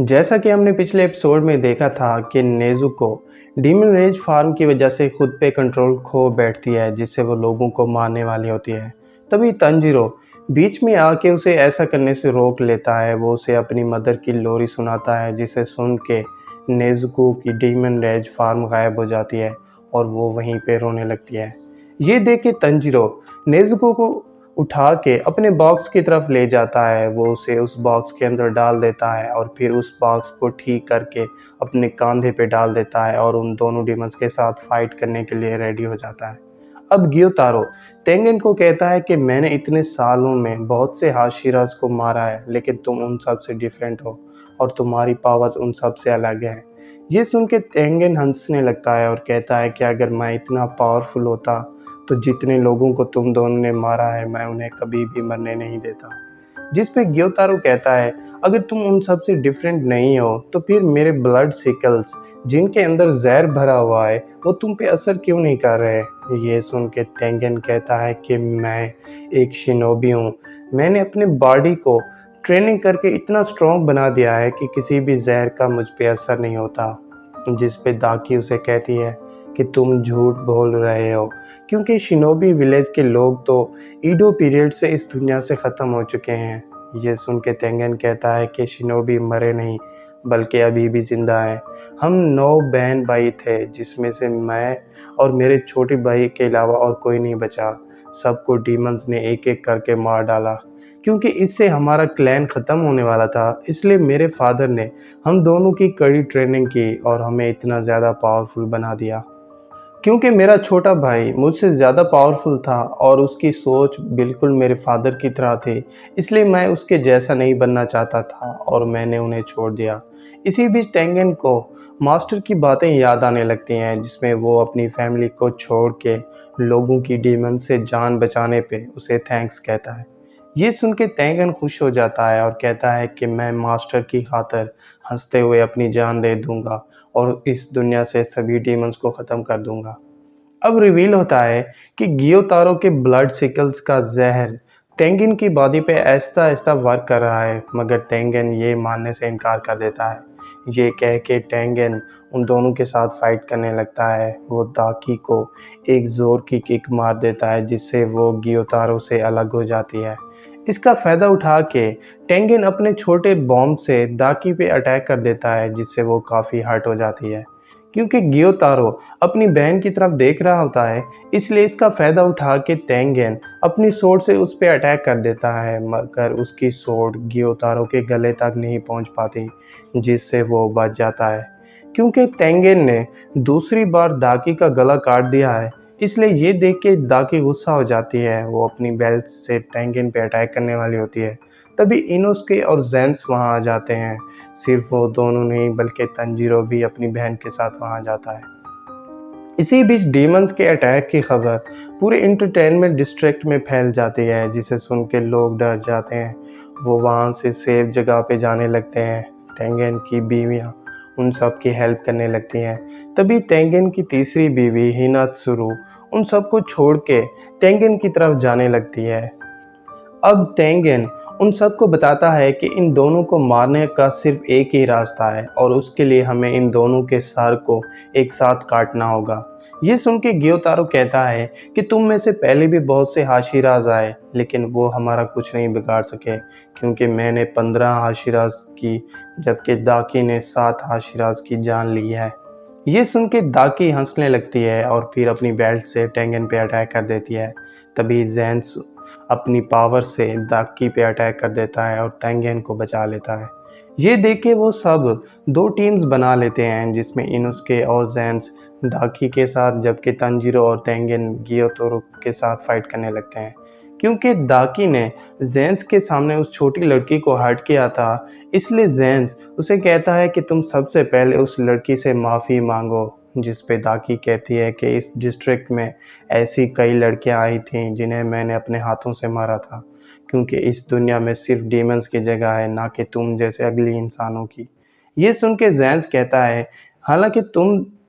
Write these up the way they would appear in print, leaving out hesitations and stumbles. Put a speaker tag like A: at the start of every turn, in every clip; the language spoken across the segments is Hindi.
A: जैसा कि हमने पिछले एपिसोड में देखा था कि नेज़ुको डीमन रेज फार्म की वजह से खुद पे कंट्रोल खो बैठती है, जिससे वो लोगों को मारने वाली होती है। तभी तंजीरो बीच में आके उसे ऐसा करने से रोक लेता है। वो उसे अपनी मदर की लोरी सुनाता है, जिसे सुन के नेज़ुको की डीमन रेज फार्म गायब हो जाती है और वो वहीं पे रोने लगती है। ये देख के तंजीरो नेज़ुको को उठा के अपने बॉक्स की तरफ ले जाता है। वो उसे उस बॉक्स के अंदर डाल देता है और फिर उस बॉक्स को ठीक करके अपने कंधे पे डाल देता है और उन दोनों डीमंस के साथ फाइट करने के लिए रेडी हो जाता है। अब ग्योतारो तेंगेन को कहता है कि मैंने इतने सालों में बहुत से हाशिरास को मारा है, लेकिन तुम उन सब से डिफरेंट हो और तुम्हारी पावर उन सब से अलग है। ये सुन के तेंगेन हंसने लगता है और कहता है कि अगर मैं इतना पावरफुल होता तो जितने लोगों को तुम दोनों ने मारा है मैं उन्हें कभी भी मरने नहीं देता। जिस पे ग्योतारो कहता है, अगर तुम उन सब से डिफरेंट नहीं हो तो फिर मेरे ब्लड सिकल्स जिनके अंदर जहर भरा हुआ है वो तुम पे असर क्यों नहीं कर रहे। ये सुन के तेंगेन कहता है कि मैं एक शिनोबी हूँ। मैंने अपने बॉडी को ट्रेनिंग करके इतना स्ट्रॉन्ग बना दिया है कि किसी भी जहर का मुझ पे असर नहीं होता। जिस पे दाकी उसे कहती है कि तुम झूठ बोल रहे हो, क्योंकि शिनोबी विलेज के लोग तो ईडो पीरियड से इस दुनिया से ख़त्म हो चुके हैं। ये सुन के तेंगेन कहता है कि शिनोबी मरे नहीं बल्कि अभी भी ज़िंदा हैं। हम 9 बहन भाई थे, जिसमें से मैं और मेरे छोटे भाई के अलावा और कोई नहीं बचा। सबको डीमंस ने एक एक करके मार डाला। क्योंकि इससे हमारा क्लैन ख़त्म होने वाला था, इसलिए मेरे फादर ने हम दोनों की कड़ी ट्रेनिंग की और हमें इतना ज़्यादा पावरफुल बना दिया। क्योंकि मेरा छोटा भाई मुझसे ज़्यादा पावरफुल था और उसकी सोच बिल्कुल मेरे फादर की तरह थी, इसलिए मैं उसके जैसा नहीं बनना चाहता था और मैंने उन्हें छोड़ दिया। इसी बीच तेंगेन को मास्टर की बातें याद आने लगती हैं, जिसमें वो अपनी फैमिली को छोड़ के लोगों की डीमन से जान बचाने पे उसे थैंक्स कहता है। ये सुन के तेंगेन खुश हो जाता है और कहता है कि मैं मास्टर की खातिर हंसते हुए अपनी जान दे दूंगा और इस दुनिया से सभी डीमंस को ख़त्म कर दूंगा। अब रिवील होता है कि गियोतारो के ब्लड सिकल्स का जहर तेंगिन की बॉडी पे आहिस्ता आहिस्ता वर्क कर रहा है, मगर तेंगेन ये मानने से इनकार कर देता है। ये कह के तेंगेन उन दोनों के साथ फाइट करने लगता है। वो दाकी को एक जोर की किक मार देता है, जिससे वो गियोतारो से अलग हो जाती है। इसका फ़ायदा उठा के तेंगेन अपने छोटे बॉम्ब से दाकी पे अटैक कर देता है, जिससे वो काफ़ी हर्ट हो जाती है। क्योंकि गियोतारो अपनी बहन की तरफ देख रहा होता है, इसलिए इसका फ़ायदा उठा के तेंगेन अपनी सोर्ड से उस पर अटैक कर देता है, मगर उसकी सोर्ड गियोतारो के गले तक नहीं पहुंच पाती, जिससे वो बच जाता है। क्योंकि तेंगेन ने दूसरी बार दाकी का गला काट दिया है, इसलिए ये देख के दाकी गुस्सा हो जाती है। वो अपनी बेल्ट से तेंगेन पे अटैक करने वाली होती है। तभी इनोस्के और जेंस वहाँ आ जाते हैं। सिर्फ वो दोनों नहीं बल्कि तंजीरो भी अपनी बहन के साथ वहाँ जाता है। इसी बीच डीमंस के अटैक की खबर पूरे इंटरटेनमेंट डिस्ट्रिक्ट में फैल जाती है, जिसे सुन के लोग डर जाते हैं। वो वहाँ से सेफ जगह पे जाने लगते हैं। तेंगेन की बीवियाँ उन सब की हेल्प करने लगती हैं। तभी तेंगेन की तीसरी बीवी हिनात्सुरु उन सबको छोड़ के तेंगेन की तरफ जाने लगती है। अब तेंगेन उन सबको बताता है कि इन दोनों को मारने का सिर्फ एक ही रास्ता है और उसके लिए हमें इन दोनों के सर को एक साथ काटना होगा। ये सुन के गियोतारो कहता है कि तुम में से पहले भी बहुत से हाशिराज आए, लेकिन वो हमारा कुछ नहीं बिगाड़ सके, क्योंकि मैंने 15 हाशिराज की जबकि दाकी ने 7 हाशिराज की जान ली है। ये सुन के दाकी हंसने लगती है और फिर अपनी बेल्ट से तेंगेन पे अटैक कर देती है। तभी जेंस अपनी पावर से दाकी पे अटैक कर देता है और तेंगेन को बचा लेता है। ये देख के वो सब 2 टीम्स बना लेते हैं, जिसमें इनुस्के और जेंस दाकी के साथ, जबकि तंजीरो और तेंगेन गियोतोरो के साथ फाइट करने लगते हैं। क्योंकि दाकी ने जेंस के सामने उस छोटी लड़की को हर्ट किया था, इसलिए जेंस उसे कहता है कि तुम सबसे पहले उस लड़की से माफ़ी मांगो। जिस पे दाकी कहती है कि इस डिस्ट्रिक्ट में ऐसी कई लड़कियां आई थीं जिन्हें मैंने अपने हाथों से मारा था, क्योंकि इस दुनिया में सिर्फ डीमंस की जगह है, ना कि तुम जैसे अगली इंसानों की। ये सुन के जेंस कहता है, हालांकि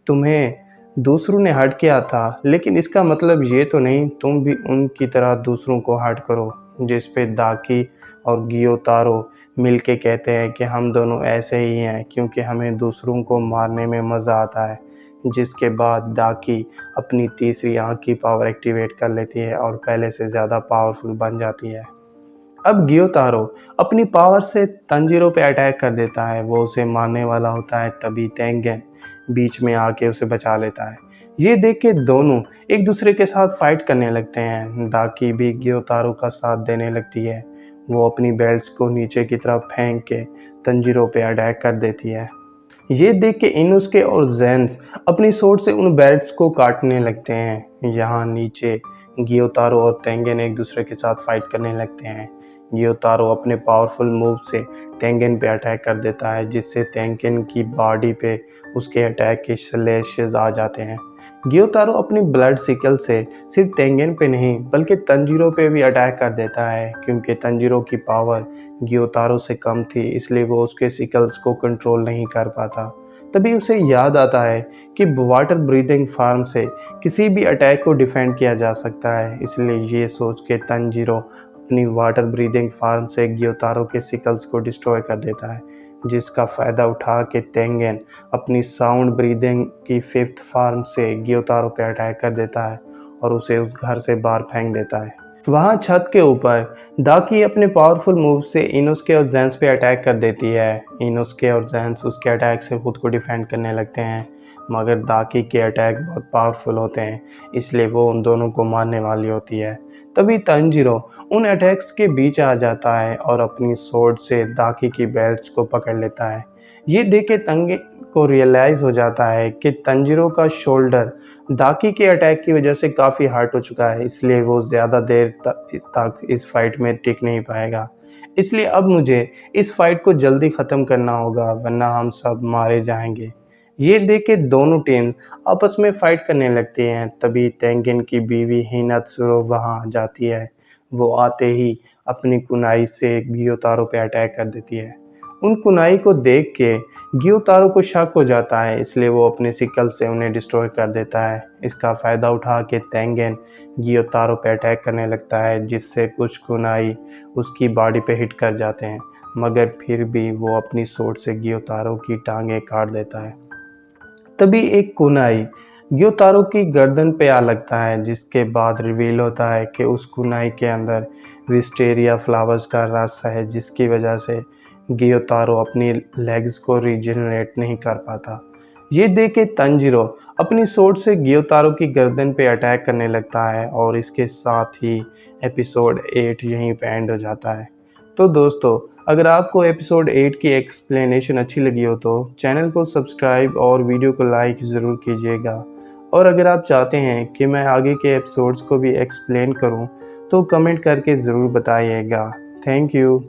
A: तुम्हें दूसरों ने हर्ट किया था, लेकिन इसका मतलब ये तो नहीं तुम भी उनकी तरह दूसरों को हर्ट करो। जिस पे दाकी और गियोतारो मिलके कहते हैं कि हम दोनों ऐसे ही हैं क्योंकि हमें दूसरों को मारने में मज़ा आता है। जिसके बाद दाकी अपनी तीसरी आँख की पावर एक्टिवेट कर लेती है और पहले से ज़्यादा पावरफुल बन जाती है। अब गियोतारो अपनी पावर से तंजीरो पे अटैक कर देता है, वो उसे मारने वाला होता है, तभी तेंगेन बीच में आके उसे बचा लेता है। ये देख के दोनों एक दूसरे के साथ फाइट करने लगते हैं। दाकी भी गियोतारो का साथ देने लगती है, वो अपनी बेल्ट्स को नीचे की तरफ फेंक के तंजीरो पे अटैक कर देती है। ये देख के इनुस्के और ज़ेन्स अपनी सोर्ड से उन बेल्ट्स को काटने लगते हैं। यहाँ नीचे गियोतारो और तेंगेन एक दूसरे के साथ फाइट करने लगते हैं। गियोतारो अपने पावरफुल मूव से तेंगेन पे अटैक कर देता है, जिससे तेंगेन की बॉडी पे उसके अटैक के स्लैशेस आ जाते हैं। गियोतारो अपनी ब्लड सिकल से सिर्फ तेंगेन पे नहीं बल्कि तंजीरो पे भी अटैक कर देता है, क्योंकि तंजीरो की पावर गियोतारो से कम थी, इसलिए वो उसके सिकल्स को कंट्रोल नहीं कर पाता। तभी उसे याद आता है कि वाटर ब्रीदिंग फार्म से किसी भी अटैक को डिफेंड किया जा सकता है, इसलिए ये सोच के तंजीरो अपनी वाटर ब्रीदिंग फार्म से गियोतारो के सिकल्स को डिस्ट्रॉय कर देता है, जिसका फ़ायदा उठा के तेंगेन अपनी साउंड ब्रीदिंग की फिफ्थ फार्म से गियोतारो पे अटैक कर देता है और उसे उस घर से बाहर फेंक देता है। वहाँ छत के ऊपर दाकी अपने पावरफुल मूव से इनुस्के और ज़ेन्स पे अटैक कर देती है। इनुस्के और ज़ेन्स उसके अटैक से खुद को डिफेंड करने लगते हैं, मगर दाकी के अटैक बहुत पावरफुल होते हैं, इसलिए वो उन दोनों को मारने वाली होती है। तभी तंजीरो उन अटैक्स के बीच आ जाता है और अपनी स्वॉर्ड से दाकी की बेल्ट्स को पकड़ लेता है। ये देख के तंगे को रियलाइज़ हो जाता है कि तंजीरो का शोल्डर दाकी के अटैक की वजह से काफ़ी हर्ट हो चुका है, इसलिए वो ज़्यादा देर तक इस फाइट में टिक नहीं पाएगा। इसलिए अब मुझे इस फाइट को जल्दी ख़त्म करना होगा, वरना हम सब मारे जाएंगे। ये देख के दोनों टीम आपस में फाइट करने लगती हैं। तभी तेंगेन की बीवी हिनात्सुरो वहाँ जाती है। वो आते ही अपनी कुनाई से गियोतारो पे अटैक कर देती है। उन कुनाई को देख के गियोतारो को शक हो जाता है, इसलिए वो अपने सिकल से उन्हें डिस्ट्रॉय कर देता है। इसका फ़ायदा उठा के तेंगेन गियोतारो पे अटैक करने लगता है, जिससे कुछ कुनाई उसकी बॉडी पे हिट कर जाते हैं, मगर फिर भी वो अपनी सोर्ड से गियोतारो की टांगें काट देता है। तभी एक कुनाई गियोतारो की गर्दन पे आ लगता है, जिसके बाद रिवील होता है कि उस कुनाई के अंदर विस्टेरिया फ्लावर्स का रस है, जिसकी वजह से गियोतारो अपनी लेग्स को रीजनरेट नहीं कर पाता। ये देख के तंजीरो अपनी सोर्ड से गियोतारो की गर्दन पे अटैक करने लगता है और इसके साथ ही एपिसोड 8 यहीं पे एंड हो जाता है। तो दोस्तों, अगर आपको एपिसोड 8 की एक्सप्लेनेशन अच्छी लगी हो तो चैनल को सब्सक्राइब और वीडियो को लाइक ज़रूर कीजिएगा। और अगर आप चाहते हैं कि मैं आगे के एपिसोड्स को भी एक्सप्लेन करूं तो कमेंट करके ज़रूर बताइएगा। Thank you.